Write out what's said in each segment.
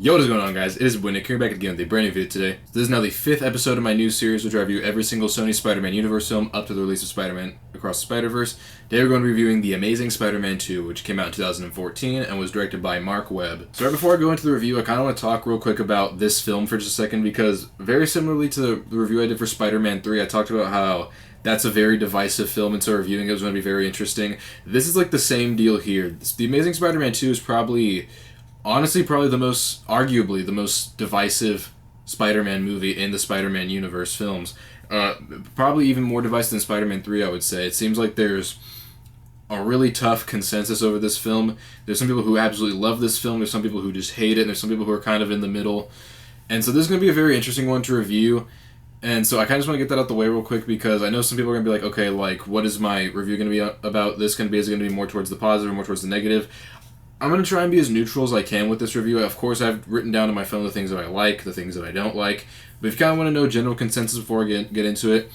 Yo, what is going on, guys? It is Winnick here, back again with a brand new video today. This is now the 5th episode of my new series, which I review every single Sony Spider-Man Universe film up to the release of Spider-Man Across the Spider-Verse. Today we're going to be reviewing The Amazing Spider-Man 2, which came out in 2014 and was directed by Mark Webb. So right before I go into the review, I kind of want to talk real quick about this film for just a second, because very similarly to the review I did for Spider-Man 3, I talked about how that's a very divisive film, and so reviewing it was going to be very interesting. This is like the same deal here. The Amazing Spider-Man 2 is probably arguably the most divisive Spider-Man movie in the Spider-Man Universe films. Probably even more divisive than Spider-Man 3, I would say. It seems like there's a really tough consensus over this film. There's some people who absolutely love this film, there's some people who just hate it, and there's some people who are kind of in the middle. And so this is going to be a very interesting one to review. And so I kind of just want to get that out the way real quick, because I know some people are going to be like, okay, like, what is my review going to be about this going to be? Is it going to be more towards the positive or more towards the negative? I'm going to try and be as neutral as I can with this review. Of course, I've written down on my phone the things that I like, the things that I don't like. But if you kind of want to know general consensus before I get into it,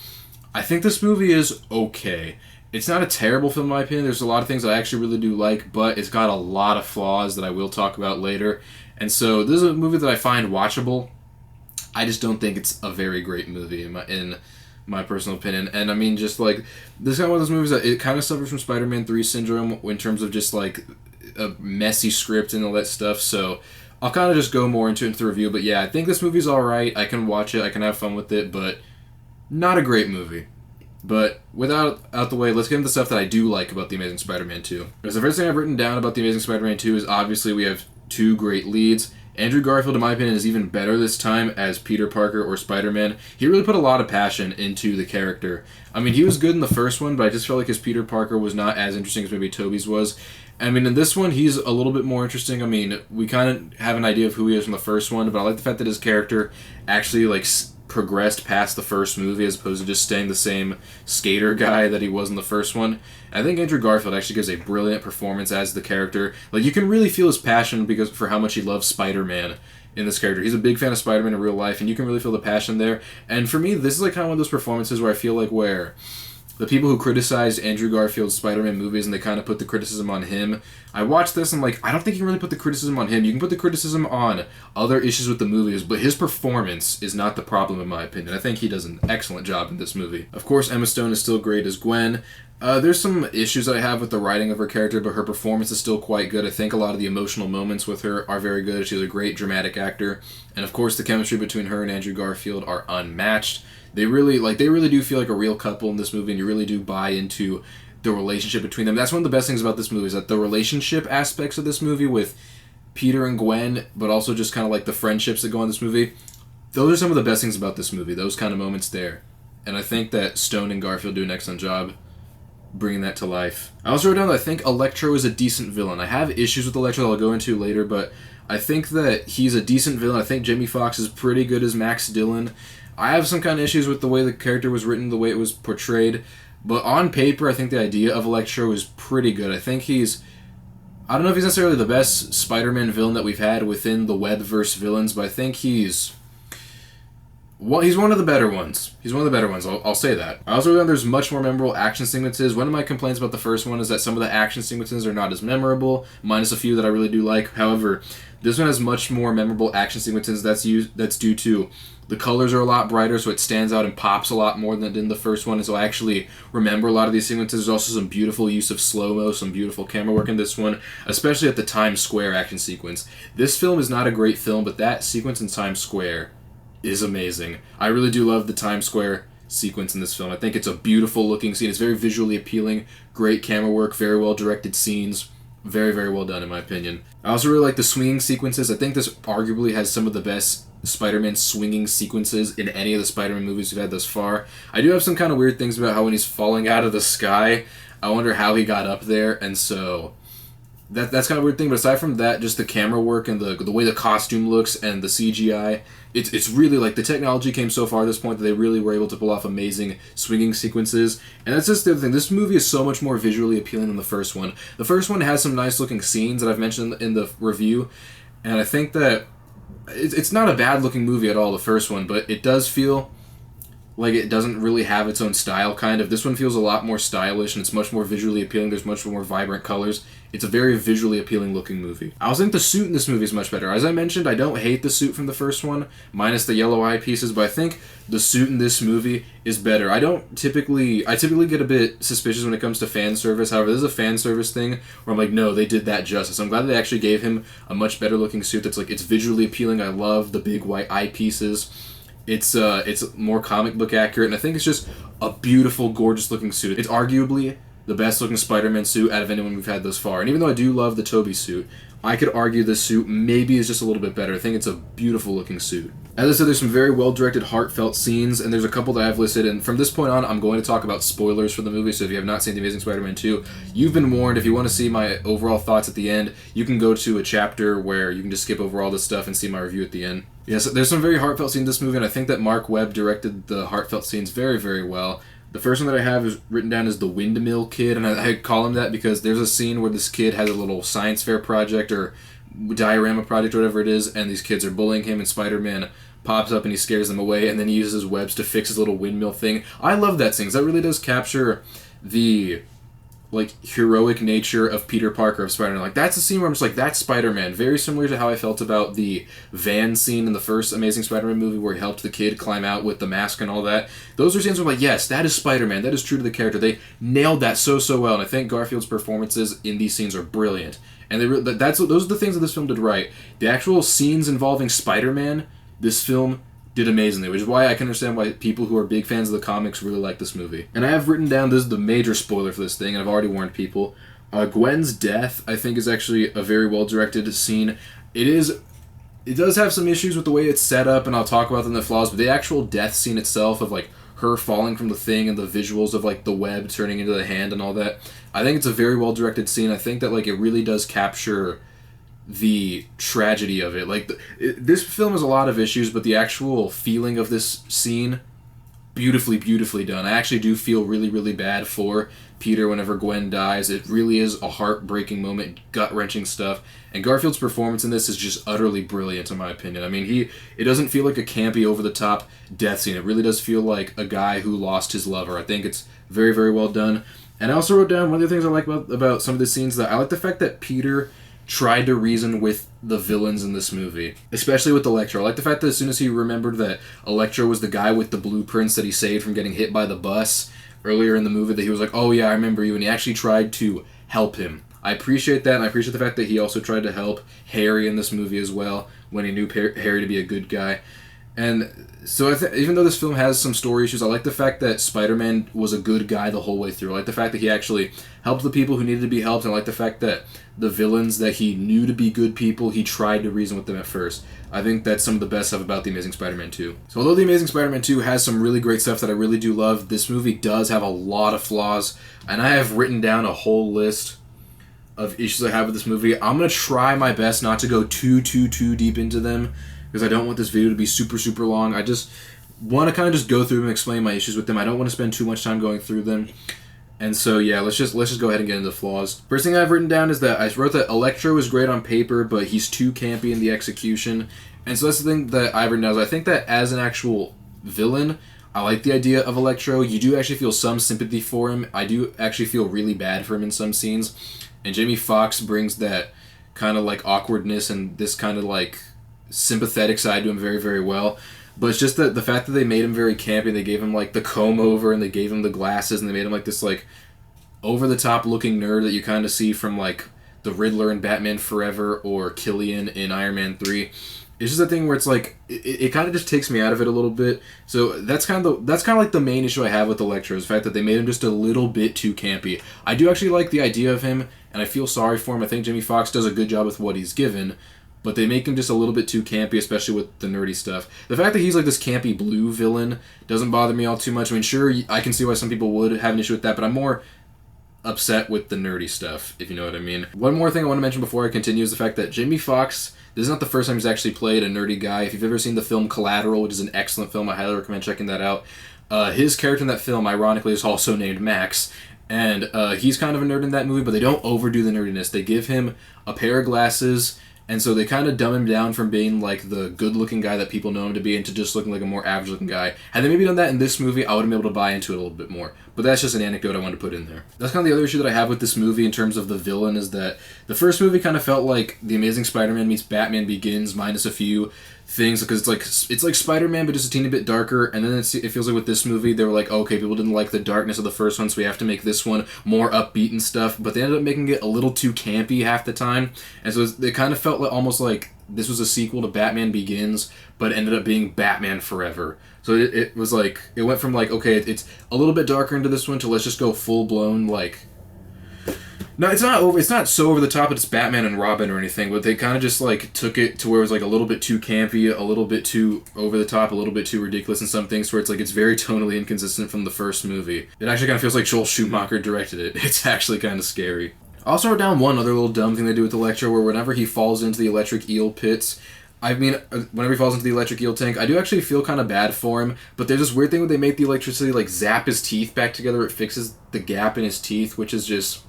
I think this movie is okay. It's not a terrible film in my opinion. There's a lot of things that I actually really do like, but it's got a lot of flaws that I will talk about later. And so this is a movie that I find watchable. I just don't think it's a very great movie in my personal opinion. And I mean, just like, this is kind of one of those movies that it kind of suffers from Spider-Man 3 syndrome in terms of just like a messy script and all that stuff. So I'll kind of just go more into the review. But yeah, I think this movie's alright. I can watch it, I can have fun with it, but not a great movie. But without out the way, let's get into the stuff that I do like about The Amazing Spider-Man 2. Because the first thing I've written down about The Amazing Spider-Man 2 is obviously we have two great leads. Andrew Garfield, in my opinion, is even better this time as Peter Parker or Spider-Man. He really put a lot of passion into the character. I mean, he was good in the first one, but I just felt like his Peter Parker was not as interesting as maybe Tobey's was. I mean, in this one, he's a little bit more interesting. I mean, we kind of have an idea of who he is from the first one, but I like the fact that his character actually, like, progressed past the first movie as opposed to just staying the same skater guy that he was in the first one. I think Andrew Garfield actually gives a brilliant performance as the character. Like, you can really feel his passion for how much he loves Spider-Man in this character. He's a big fan of Spider-Man in real life, and you can really feel the passion there. And for me, this is like kind of one of those performances where I feel like where the people who criticized Andrew Garfield's Spider-Man movies and they kind of put the criticism on him, I watched this and I'm like, I don't think you can really put the criticism on him. You can put the criticism on other issues with the movies, but his performance is not the problem in my opinion. I think he does an excellent job in this movie. Of course, Emma Stone is still great as Gwen. There's some issues that I have with the writing of her character, but her performance is still quite good. I think a lot of the emotional moments with her are very good. She's a great dramatic actor. And of course, the chemistry between her and Andrew Garfield are unmatched. They really do feel like a real couple in this movie, and you really do buy into the relationship between them. That's one of the best things about this movie, is that the relationship aspects of this movie with Peter and Gwen, but also just kind of like the friendships that go on in this movie, those are some of the best things about this movie, those kind of moments there. And I think that Stone and Garfield do an excellent job bringing that to life. I also wrote down that I think Electro is a decent villain. I have issues with Electro that I'll go into later, but I think that he's a decent villain. I think Jamie Foxx is pretty good as Max Dillon. I have some kind of issues with the way the character was written, the way it was portrayed, but on paper, I think the idea of Electro is pretty good. I think I don't know if he's necessarily the best Spider-Man villain that we've had within the Webverse villains, but I think he's one of the better ones. He's one of the better ones, I'll say that. I also know there's much more memorable action sequences. One of my complaints about the first one is that some of the action sequences are not as memorable, minus a few that I really do like. However, this one has much more memorable action sequences. That's due to the colors are a lot brighter, so it stands out and pops a lot more than it did in the first one, and so I actually remember a lot of these sequences. There's also some beautiful use of slow-mo, some beautiful camera work in this one, especially at the Times Square action sequence. This film is not a great film, but that sequence in Times Square is amazing. I really do love the Times Square sequence in this film. I think it's a beautiful looking scene. It's very visually appealing, great camera work, very well directed scenes. Very, very well done in my opinion. I also really like the swinging sequences. I think this arguably has some of the best Spider-Man swinging sequences in any of the Spider-Man movies we've had thus far. I do have some kind of weird things about how when he's falling out of the sky, I wonder how he got up there, and so that's kind of a weird thing, but aside from that, just the camera work and the way the costume looks and the CGI, it's really like the technology came so far at this point that they really were able to pull off amazing swinging sequences. And that's just the other thing. This movie is so much more visually appealing than the first one. The first one has some nice looking scenes that I've mentioned in the review, and I think that it's not a bad looking movie at all, the first one, but it does feel like it doesn't really have its own style, kind of. This one feels a lot more stylish, and it's much more visually appealing. There's much more vibrant colors It's a very visually appealing looking movie. I also think the suit in this movie is much better. As I mentioned, I don't hate the suit from the first one, minus the yellow eye pieces, but I think the suit in this movie is better. I typically get a bit suspicious when it comes to fan service. However, this is a fan service thing where I'm like, no, they did that justice. I'm glad they actually gave him a much better looking suit that's like, it's visually appealing. I love the big white eye pieces. It's more comic book accurate, and I think it's just a beautiful, gorgeous looking suit. It's arguably the best looking Spider-Man suit out of anyone we've had thus far. And even though I do love the Tobey suit, I could argue this suit maybe is just a little bit better. I think it's a beautiful looking suit. As I said, there's some very well-directed, heartfelt scenes, and there's a couple that I've listed, and from this point on, I'm going to talk about spoilers for the movie, so if you have not seen The Amazing Spider-Man 2, you've been warned. If you want to see my overall thoughts at the end, you can go to a chapter where you can just skip over all this stuff and see my review at the end. Yes, there's some very heartfelt scenes in this movie, and I think that Mark Webb directed the heartfelt scenes very, very well. The first one that I have is written down as the Windmill Kid, and I call him that because there's a scene where this kid has a little science fair project or diorama project or whatever it is, and these kids are bullying him, and Spider-Man pops up and he scares them away, and then he uses his webs to fix his little windmill thing. I love that scene, 'cause that really does capture the heroic nature of Peter Parker, of Spider-Man. Like, that's a scene where I'm just like, that's Spider-Man. Very similar to how I felt about the van scene in the first Amazing Spider-Man movie where he helped the kid climb out with the mask and all that. Those are scenes where I'm like, yes, that is Spider-Man. That is true to the character. They nailed that so well, and I think Garfield's performances in these scenes are brilliant. And those are the things that this film did right. The actual scenes involving Spider-Man, this film did amazingly, which is why I can understand why people who are big fans of the comics really like this movie. And I have written down, this is the major spoiler for this thing, and I've already warned people. Gwen's death, I think, is actually a very well-directed scene. It does have some issues with the way it's set up, and I'll talk about them, the flaws, but the actual death scene itself of, her falling from the thing and the visuals of, the web turning into the hand and all that, I think it's a very well-directed scene. I think that, it really does capture the tragedy of it. This film has a lot of issues, but the actual feeling of this scene, beautifully done. I actually do feel really, really bad for Peter whenever Gwen dies. It really is a heartbreaking moment, gut-wrenching stuff, and Garfield's performance in this is just utterly brilliant, in my opinion. I mean, it doesn't feel like a campy, over-the-top death scene. It really does feel like a guy who lost his lover. I think it's very, very well done. And I also wrote down one of the things I like about some of the scenes, that I like the fact that Peter tried to reason with the villains in this movie, especially with Electro. I like the fact that as soon as he remembered that Electro was the guy with the blueprints that he saved from getting hit by the bus earlier in the movie, that he was like, oh yeah, I remember you, and he actually tried to help him. I appreciate that, and I appreciate the fact that he also tried to help Harry in this movie as well, when he knew Harry to be a good guy. And so even though this film has some story issues, I like the fact that Spider-Man was a good guy the whole way through. I like the fact that he actually helped the people who needed to be helped, and I like the fact that the villains that he knew to be good people, he tried to reason with them at first. I think that's some of the best stuff about The Amazing Spider-Man 2. So although The Amazing Spider-Man 2 has some really great stuff that I really do love, this movie does have a lot of flaws, and I have written down a whole list of issues I have with this movie. I'm going to try my best not to go too deep into them, because I don't want this video to be super long. I just want to kind of just go through and explain my issues with them. I don't want to spend too much time going through them. And so yeah, let's just go ahead and get into the flaws. First thing I've written down is that I wrote that Electro is great on paper, but he's too campy in the execution. And so that's the thing that I've written down, is I think that as an actual villain, I like the idea of Electro. You do actually feel some sympathy for him. I do actually feel really bad for him in some scenes. And Jamie Foxx brings that kind of awkwardness and this kind of sympathetic side to him very, very well. But it's just the fact that they made him very campy. They gave him the comb over, and they gave him the glasses, and they made him this over the top looking nerd that you kind of see from the Riddler in Batman Forever or Killian in Iron Man 3. It's just a thing where it's it kind of just takes me out of it a little bit. So that's kind of the main issue I have with Electro, is the fact that they made him just a little bit too campy. I do actually like the idea of him, and I feel sorry for him. I think Jamie Foxx does a good job with what he's given, but they make him just a little bit too campy, especially with the nerdy stuff. The fact that he's this campy blue villain doesn't bother me all too much. I mean, sure, I can see why some people would have an issue with that, but I'm more upset with the nerdy stuff, if you know what I mean. One more thing I want to mention before I continue is the fact that Jamie Foxx, this is not the first time he's actually played a nerdy guy. If you've ever seen the film Collateral, which is an excellent film, I highly recommend checking that out. His character in that film, ironically, is also named Max, and he's kind of a nerd in that movie, but they don't overdo the nerdiness. They give him a pair of glasses And so they kind of dumb him down from being like the good-looking guy that people know him to be into just looking like a more average-looking guy. Had they maybe done that in this movie, I would have been able to buy into it a little bit more. But that's just an anecdote I wanted to put in there. That's kind of the other issue that I have with this movie in terms of the villain, is that the first movie kind of felt like The Amazing Spider-Man meets Batman Begins minus a few things, because it's like Spider-Man but just a teeny bit darker. And then it feels like with this movie they were like, okay, people didn't like the darkness of the first one, so we have to make this one more upbeat and stuff, but they ended up making it a little too campy half the time. And so it kind of felt like almost like this was a sequel to Batman Begins, but it ended up being Batman Forever. So it was like, it went from like, okay, it's a little bit darker into this one to let's just go full blown like, no, it's not so over the top it's Batman and Robin or anything, but they kind of just like took it to where it was like a little bit too campy, a little bit too over the top, a little bit too ridiculous in some things, where it's like it's very tonally inconsistent from the first movie. It actually kind of feels like Joel Schumacher directed it. It's actually kind of scary. I also wrote down one other little dumb thing they do with Electro, where whenever he falls into the electric eel pits, whenever he falls into the electric eel tank, I do actually feel kind of bad for him, but there's this weird thing where they make the electricity like zap his teeth back together. It fixes the gap in his teeth, which is just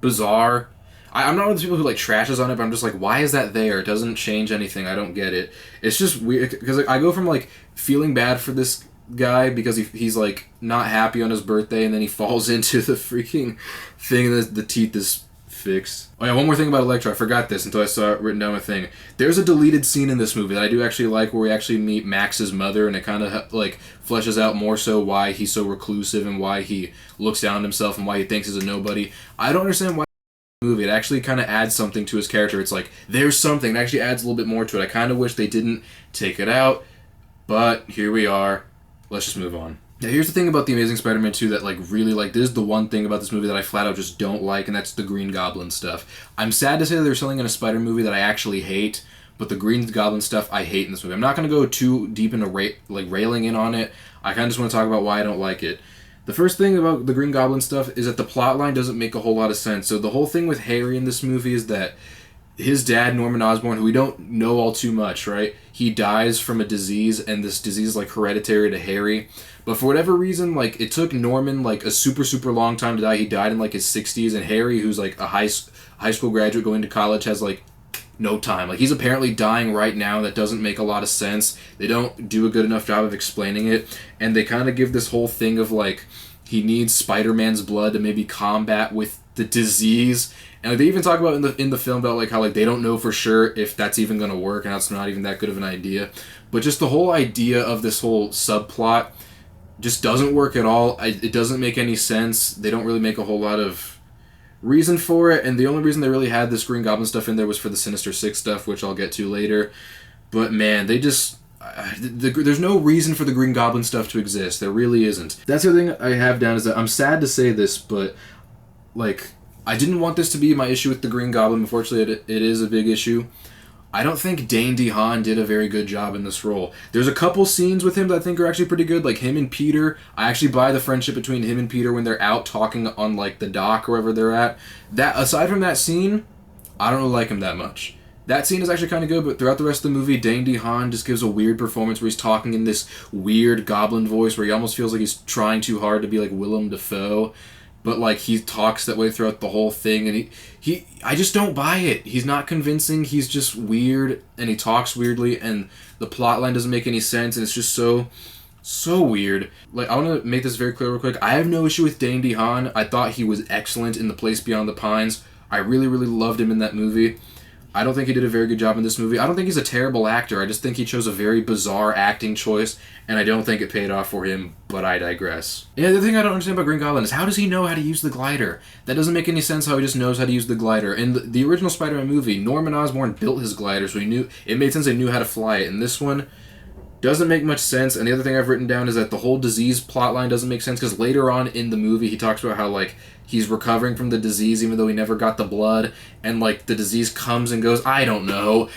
bizarre. I'm not one of those people who like trashes on it, but I'm just like, why is that there? It doesn't change anything. I don't get it. It's just weird, because like, I go from like feeling bad for this guy because he's like not happy on his birthday, and then he falls into the freaking thing and the teeth is fixed. Oh yeah, one more thing about Electro. I forgot this until I saw it written down my thing. There's a deleted scene in this movie that I do actually like, where we actually meet Max's mother, and it kind of like fleshes out more so why he's so reclusive and why he looks down on himself and why he thinks he's a nobody. I don't understand why movie. It actually kind of adds something to his character. It's like, there's something. It actually adds a little bit more to it. I kind of wish they didn't take it out, but here we are. Let's just move on. Now, here's the thing about The Amazing Spider-Man 2 that, like, really, like, this is the one thing about this movie that I flat out just don't like, and that's the Green Goblin stuff. I'm sad to say that there's something in a Spider movie that I actually hate, but the Green Goblin stuff I hate in this movie. I'm not going to go too deep into, railing in on it. I kind of just want to talk about why I don't like it. The first thing about the Green Goblin stuff is that the plotline doesn't make a whole lot of sense. So the whole thing with Harry in this movie is that his dad, Norman Osborn, who we don't know all too much, right? He dies from a disease, and this disease is, like, hereditary to Harry. But for whatever reason, like, it took Norman, like, a super, super long time to die. He died in, like, his 60s, and Harry, who's, like, a high school graduate going to college, has, like, no time. Like, he's apparently dying right now. That doesn't make a lot of sense. They don't do a good enough job of explaining it, and they kind of give this whole thing of, like, he needs Spider-Man's blood to maybe combat with the disease. And like, they even talk about in the film about like how like they don't know for sure if that's even going to work, and that's not even that good of an idea. But just the whole idea of this whole subplot just doesn't work at all. It doesn't make any sense. They don't really make a whole lot of reason for it, and the only reason they really had this Green Goblin stuff in there was for the Sinister Six stuff, which I'll get to later. But man, they just... there's no reason for the Green Goblin stuff to exist. There really isn't. That's the other thing I have down, is that I'm sad to say this, but like, I didn't want this to be my issue with the Green Goblin. Unfortunately, it is a big issue. I don't think Dane DeHaan did a very good job in this role. There's a couple scenes with him that I think are actually pretty good, like him and Peter. I actually buy the friendship between him and Peter when they're out talking on like the dock or wherever they're at. That, aside from that scene, I don't really like him that much. That scene is actually kind of good, but throughout the rest of the movie, Dane DeHaan just gives a weird performance where he's talking in this weird goblin voice where he almost feels like he's trying too hard to be like Willem Dafoe. But like, he talks that way throughout the whole thing, and I just don't buy it. He's not convincing. He's just weird, and he talks weirdly, and the plotline doesn't make any sense, and it's just so weird. Like, I want to make this very clear real quick. I have no issue with Dane DeHaan. I thought he was excellent in The Place Beyond the Pines. I really, really loved him in that movie. I don't think he did a very good job in this movie. I don't think he's a terrible actor. I just think he chose a very bizarre acting choice, and I don't think it paid off for him, but I digress. Yeah, the thing I don't understand about Green Goblin is, how does he know how to use the glider? That doesn't make any sense how he just knows how to use the glider. In the original Spider-Man movie, Norman Osborn built his glider, so it made sense they knew how to fly it. In this one, doesn't make much sense. And the other thing I've written down is that the whole disease plotline doesn't make sense, because later on in the movie, he talks about how, like, he's recovering from the disease even though he never got the blood, and like the disease comes and goes. I don't know.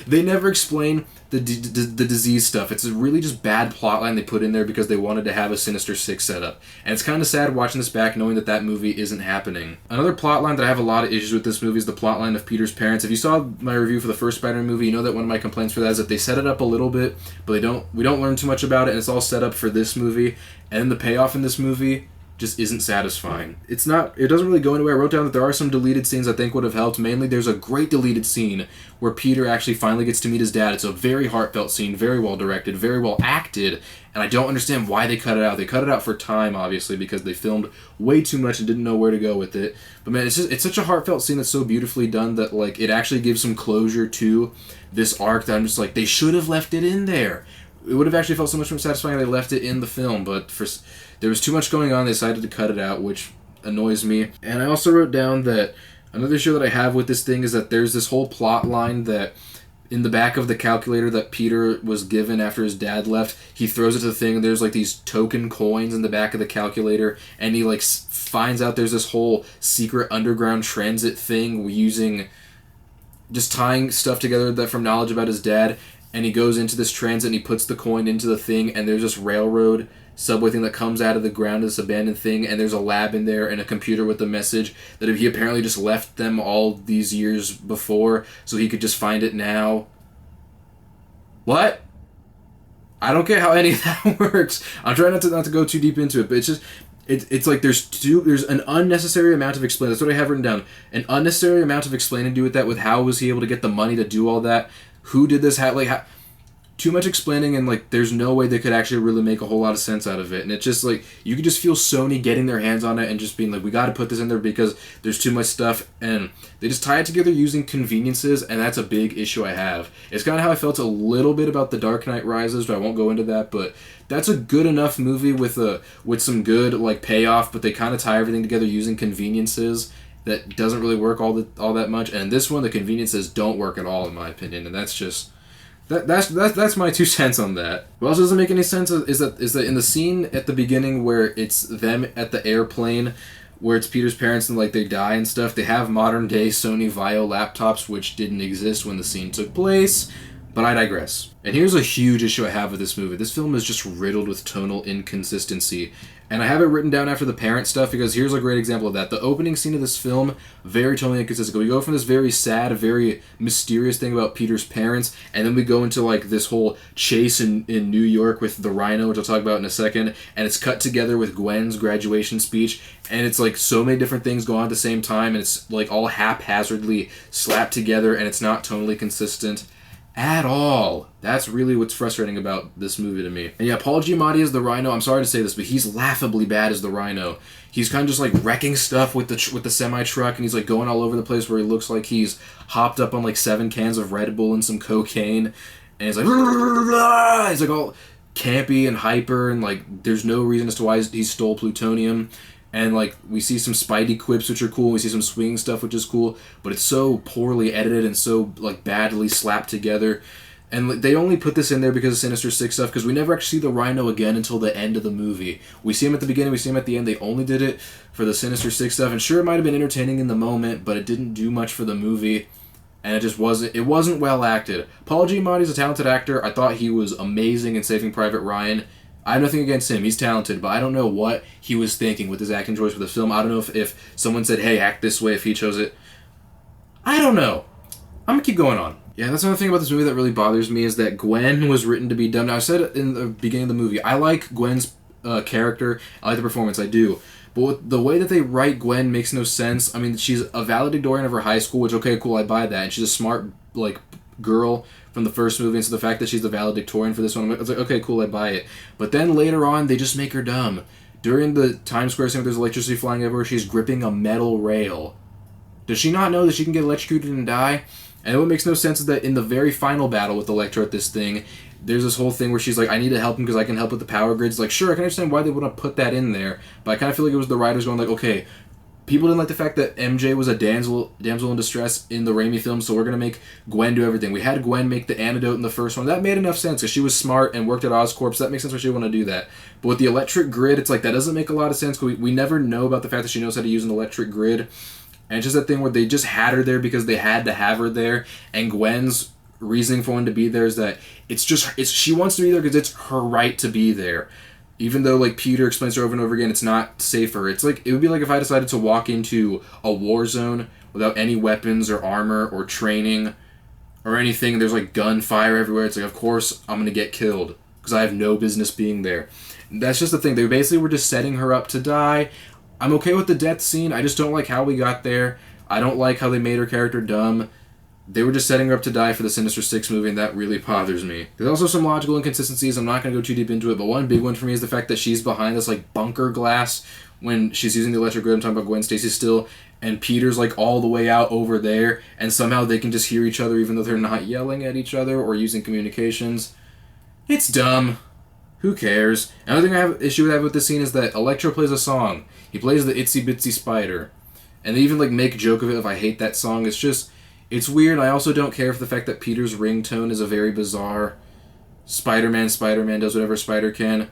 They never explain the disease stuff. It's a really just bad plotline they put in there because they wanted to have a Sinister Six setup. And it's kind of sad watching this back knowing that movie isn't happening. Another plotline that I have a lot of issues with this movie is the plotline of Peter's parents. If you saw my review for the first Spider-Man movie, you know that one of my complaints for that is that they set it up a little bit, but we don't learn too much about it, and it's all set up for this movie. And then the payoff in this movie just isn't satisfying. It doesn't really go anywhere. I wrote down that there are some deleted scenes I think would have helped. Mainly, there's a great deleted scene where Peter actually finally gets to meet his dad. It's a very heartfelt scene, very well directed, very well acted, and I don't understand why they cut it out. They cut it out for time, obviously, because they filmed way too much and didn't know where to go with it. But man, it's such a heartfelt scene that's so beautifully done that like it actually gives some closure to this arc that I'm just like, they should have left it in there. It would have actually felt so much more satisfying if they left it in the film, but there was too much going on. They decided to cut it out, which annoys me. And I also wrote down that another issue that I have with this thing is that there's this whole plot line that in the back of the calculator that Peter was given after his dad left, he throws it to the thing, and there's like these token coins in the back of the calculator, and he like finds out there's this whole secret underground transit thing using just tying stuff together that from knowledge about his dad. And he goes into this transit and he puts the coin into the thing, and there's this railroad subway thing that comes out of the ground of this abandoned thing, and there's a lab in there and a computer with a message that he apparently just left them all these years before so he could just find it now. What? I don't get how any of that works. I'm trying not to go too deep into it, but it's just it's like there's an unnecessary amount of explaining. That's what I have written down. An unnecessary amount of explaining to do with that, with how was he able to get the money to do all that? Who did this? Too much explaining, and like there's no way they could actually really make a whole lot of sense out of it. And it's just like you could just feel Sony getting their hands on it and just being like, we got to put this in there because there's too much stuff, and they just tie it together using conveniences, and that's a big issue I have. It's kind of how I felt a little bit about The Dark Knight Rises, but I won't go into that. But that's a good enough movie with some good like payoff, but they kind of tie everything together using conveniences that doesn't really work all that much. And this one, the conveniences don't work at all in my opinion, and that's just that's my 2 cents on that. What also doesn't make any sense is that in the scene at the beginning where it's them at the airplane, where it's Peter's parents and like they die and stuff, they have modern day Sony Vaio laptops which didn't exist when the scene took place. But I digress. And here's a huge issue I have with this movie. This film is just riddled with tonal inconsistency. And I have it written down after the parent stuff because here's a great example of that. The opening scene of this film, very tonally inconsistent. We go from this very sad, very mysterious thing about Peter's parents, and then we go into like this whole chase in New York with the Rhino, which I'll talk about in a second, and it's cut together with Gwen's graduation speech, and it's like so many different things go on at the same time, and it's like all haphazardly slapped together, and it's not tonally consistent at all. That's really what's frustrating about this movie to me. And yeah, Paul Giamatti as the Rhino, I'm sorry to say this, but he's laughably bad as the Rhino. He's kind of just like wrecking stuff with the semi-truck, and he's like going all over the place where he looks like he's hopped up on like 7 cans of Red Bull and some cocaine, and he's like he's like all campy and hyper, and like there's no reason as to why he stole plutonium. And like we see some Spidey quips which are cool, we see some swinging stuff which is cool, but it's so poorly edited and so like badly slapped together. And they only put this in there because of Sinister Six stuff, because we never actually see the Rhino again until the end of the movie. We see him at the beginning, we see him at the end. They only did it for the Sinister Six stuff, and sure, it might have been entertaining in the moment, but it didn't do much for the movie, and it wasn't well acted. Paul Giamatti's a talented actor. I thought he was amazing in Saving Private Ryan. I have nothing against him. He's talented, but I don't know what he was thinking with his acting choice for the film. I don't know if someone said, hey, act this way, if he chose it. I don't know. I'm going to keep going on. Yeah, that's another thing about this movie that really bothers me, is that Gwen was written to be dumb. Now, I said in the beginning of the movie, I like Gwen's character. I like the performance. I do. But the way that they write Gwen makes no sense. I mean, she's a valedictorian of her high school, which, okay, cool, I buy that. And she's a smart, like, girl from the first movie, and so the fact that she's the valedictorian for this one, I was like, okay, cool, I buy it. But then later on, they just make her dumb. During the Times Square scene where there's electricity flying everywhere, she's gripping a metal rail. Does she not know that she can get electrocuted and die? And what makes no sense is that in the very final battle with Electro at this thing, there's this whole thing where she's like, I need to help him because I can help with the power grids. Like, sure, I can understand why they want to put that in there, but I kind of feel like it was the writers going like, okay, people didn't like the fact that MJ was a damsel in distress in the Raimi film, so we're going to make Gwen do everything. We had Gwen make the antidote in the first one. That made enough sense because she was smart and worked at Oscorp, so that makes sense why she would want to do that. But with the electric grid, it's like, that doesn't make a lot of sense because we never know about the fact that she knows how to use an electric grid. And it's just that thing where they just had her there because they had to have her there, and Gwen's reasoning for wanting to be there is that she wants to be there because it's her right to be there. Even though, like, Peter explains to her over and over again, it's not safer. It's like, it would be like if I decided to walk into a war zone without any weapons or armor or training or anything. There's, like, gunfire everywhere. It's like, of course I'm going to get killed because I have no business being there. That's just the thing. They basically were just setting her up to die. I'm okay with the death scene. I just don't like how we got there. I don't like how they made her character dumb. They were just setting her up to die for the Sinister Six movie, and that really bothers me. There's also some logical inconsistencies. I'm not going to go too deep into it, but one big one for me is the fact that she's behind this like bunker glass when she's using the electric grid. I'm talking about Gwen Stacy still, and Peter's like all the way out over there, and somehow they can just hear each other even though they're not yelling at each other or using communications. It's dumb. Who cares? Another thing I have issue with this scene is that Electro plays a song. He plays the Itsy Bitsy Spider. And they even like make a joke of it if I hate that song. It's weird. I also don't care for the fact that Peter's ringtone is a very bizarre Spider-Man does whatever Spider can.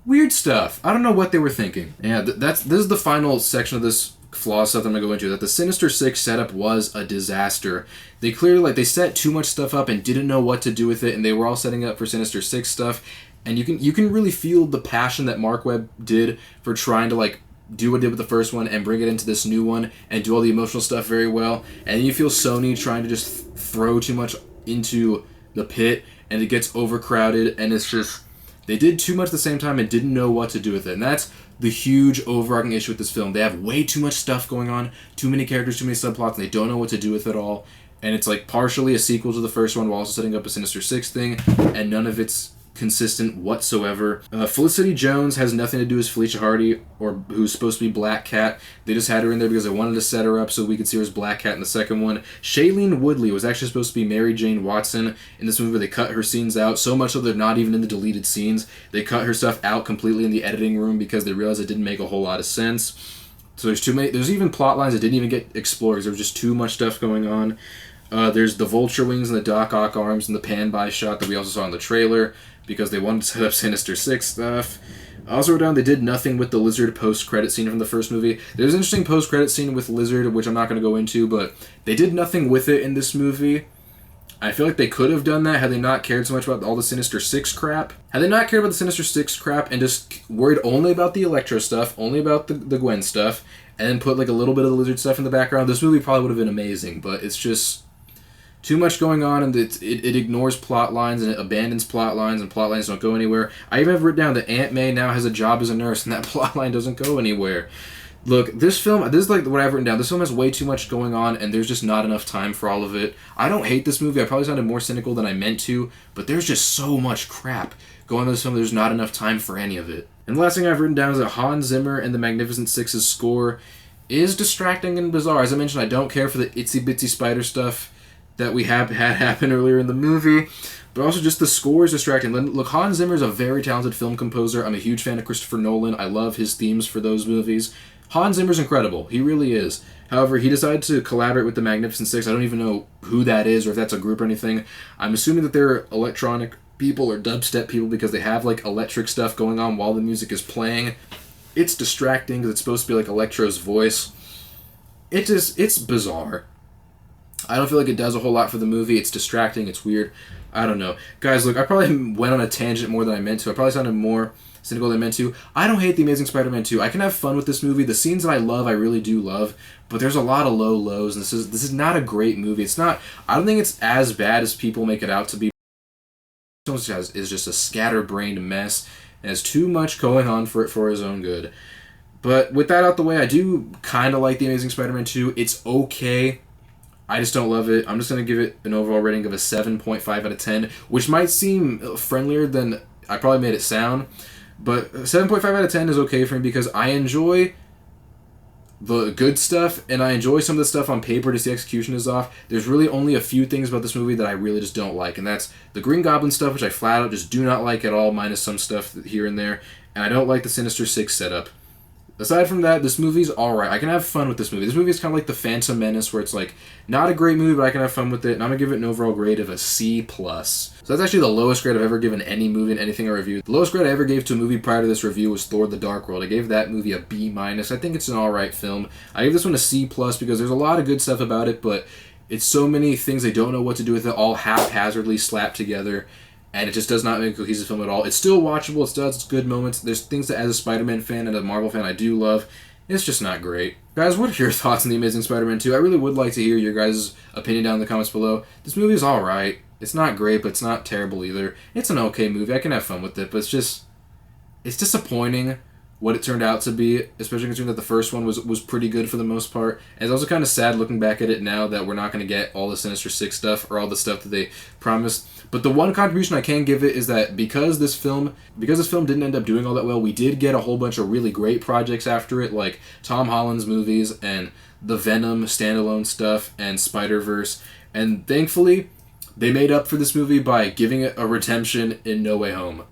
Weird stuff. I don't know what they were thinking. Yeah, this is the final section of this flaw stuff that I'm going to go into. That the Sinister Six setup was a disaster. They clearly, they set too much stuff up and didn't know what to do with it, and they were all setting up for Sinister Six stuff. And you can really feel the passion that Mark Webb did for trying to, do what he did with the first one and bring it into this new one and do all the emotional stuff very well. And you feel Sony trying to just throw too much into the pit, and it gets overcrowded, and it's just, they did too much at the same time and didn't know what to do with it. And that's the huge overarching issue with this film. They have way too much stuff going on, too many characters, too many subplots, and they don't know what to do with it all. And it's partially a sequel to the first one while also setting up a Sinister Six thing, and none of it's consistent whatsoever. Felicity Jones has nothing to do with Felicia Hardy, or who's supposed to be Black Cat. They just had her in there because they wanted to set her up so we could see her as Black Cat in the second one. Shailene Woodley was actually supposed to be Mary Jane Watson in this movie, but they cut her scenes out so much so they're not even in the deleted scenes. They cut her stuff out completely in the editing room because they realized it didn't make a whole lot of sense. So there's even plot lines that didn't even get explored. There was just too much stuff going on. There's the vulture wings and the Doc Ock arms and the pan-by shot that we also saw in the trailer because they wanted to set up Sinister Six stuff. I also wrote down they did nothing with the Lizard post-credit scene from the first movie. There's an interesting post-credit scene with Lizard, which I'm not going to go into, but they did nothing with it in this movie. I feel like they could have done that had they not cared so much about all the Sinister Six crap. Had they not cared about the Sinister Six crap and just worried only about the Electro stuff, only about the Gwen stuff, and then put a little bit of the Lizard stuff in the background, this movie probably would have been amazing, but it's just too much going on, and it ignores plot lines, and it abandons plot lines, and plot lines don't go anywhere. I even have written down that Aunt May now has a job as a nurse, and that plot line doesn't go anywhere. Look, this is what I've written down. This film has way too much going on, and there's just not enough time for all of it. I don't hate this movie. I probably sounded more cynical than I meant to, but there's just so much crap going on in this film. There's not enough time for any of it. And the last thing I've written down is that Hans Zimmer and the Magnificent Six's score is distracting and bizarre. As I mentioned, I don't care for the itsy bitsy spider stuff that we had happen earlier in the movie, but also just the score is distracting. Look, Hans Zimmer is a very talented film composer. I'm a huge fan of Christopher Nolan. I love his themes for those movies. Hans Zimmer's incredible. He really is. However, he decided to collaborate with the Magnificent Six. I don't even know who that is or if that's a group or anything. I'm assuming that they're electronic people or dubstep people because they have electric stuff going on while the music is playing. It's distracting because it's supposed to be Electro's voice. It's bizarre. I don't feel like it does a whole lot for the movie. It's distracting. It's weird. I don't know. Guys, look, I probably went on a tangent more than I meant to. I probably sounded more cynical than I meant to. I don't hate The Amazing Spider-Man 2. I can have fun with this movie. The scenes that I love, I really do love. But there's a lot of low lows, and this is not a great movie. I don't think it's as bad as people make it out to be. It's just a scatterbrained mess. And has too much going on for his own good. But with that out the way, I do kind of like The Amazing Spider-Man 2. It's okay. I just don't love it. I'm just going to give it an overall rating of a 7.5 out of 10, which might seem friendlier than I probably made it sound. But 7.5 out of 10 is okay for me because I enjoy the good stuff, and I enjoy some of the stuff on paper, just the execution is off. There's really only a few things about this movie that I really just don't like, and that's the Green Goblin stuff, which I flat out just do not like at all, minus some stuff here and there, and I don't like the Sinister Six setup. Aside from that, this movie's alright. I can have fun with this movie. This movie is kind of like The Phantom Menace, where it's not a great movie, but I can have fun with it, and I'm going to give it an overall grade of a C+. So that's actually the lowest grade I've ever given any movie in anything I reviewed. The lowest grade I ever gave to a movie prior to this review was Thor: The Dark World. I gave that movie a B-. I think it's an alright film. I gave this one a C+, because there's a lot of good stuff about it, but it's so many things they don't know what to do with it, all haphazardly slapped together. And it just does not make a cohesive film at all. It's still watchable. It still has its good moments. There's things that, as a Spider-Man fan and a Marvel fan, I do love. It's just not great. Guys, what are your thoughts on The Amazing Spider-Man 2? I really would like to hear your guys' opinion down in the comments below. This movie is alright. It's not great, but it's not terrible either. It's an okay movie. I can have fun with it, but it's it's disappointing what it turned out to be, especially considering that the first one was pretty good for the most part. And it's also kind of sad looking back at it now that we're not going to get all the Sinister Six stuff or all the stuff that they promised. But the one contribution I can give it is that because this film didn't end up doing all that well, we did get a whole bunch of really great projects after it, like Tom Holland's movies and the Venom standalone stuff and Spider-Verse. And thankfully, they made up for this movie by giving it a redemption in No Way Home.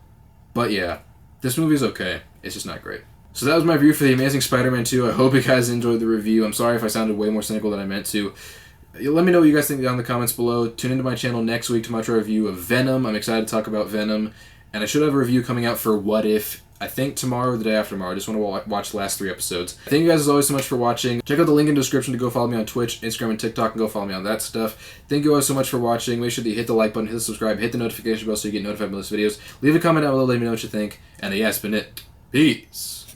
But yeah, this movie's okay. It's just not great. So that was my review for The Amazing Spider-Man 2. I hope you guys enjoyed the review. I'm sorry if I sounded way more cynical than I meant to. Let me know what you guys think down in the comments below. Tune into my channel next week to watch a review of Venom. I'm excited to talk about Venom. And I should have a review coming out for What If, I think tomorrow or the day after tomorrow. I just want to watch the last 3 episodes. Thank you guys as always so much for watching. Check out the link in the description to go follow me on Twitch, Instagram, and TikTok, and go follow me on that stuff. Thank you guys so much for watching. Make sure that you hit the like button, hit the subscribe, hit the notification bell so you get notified when I post videos. Leave a comment down below, let me know what you think. And yeah, that's been it. Peace.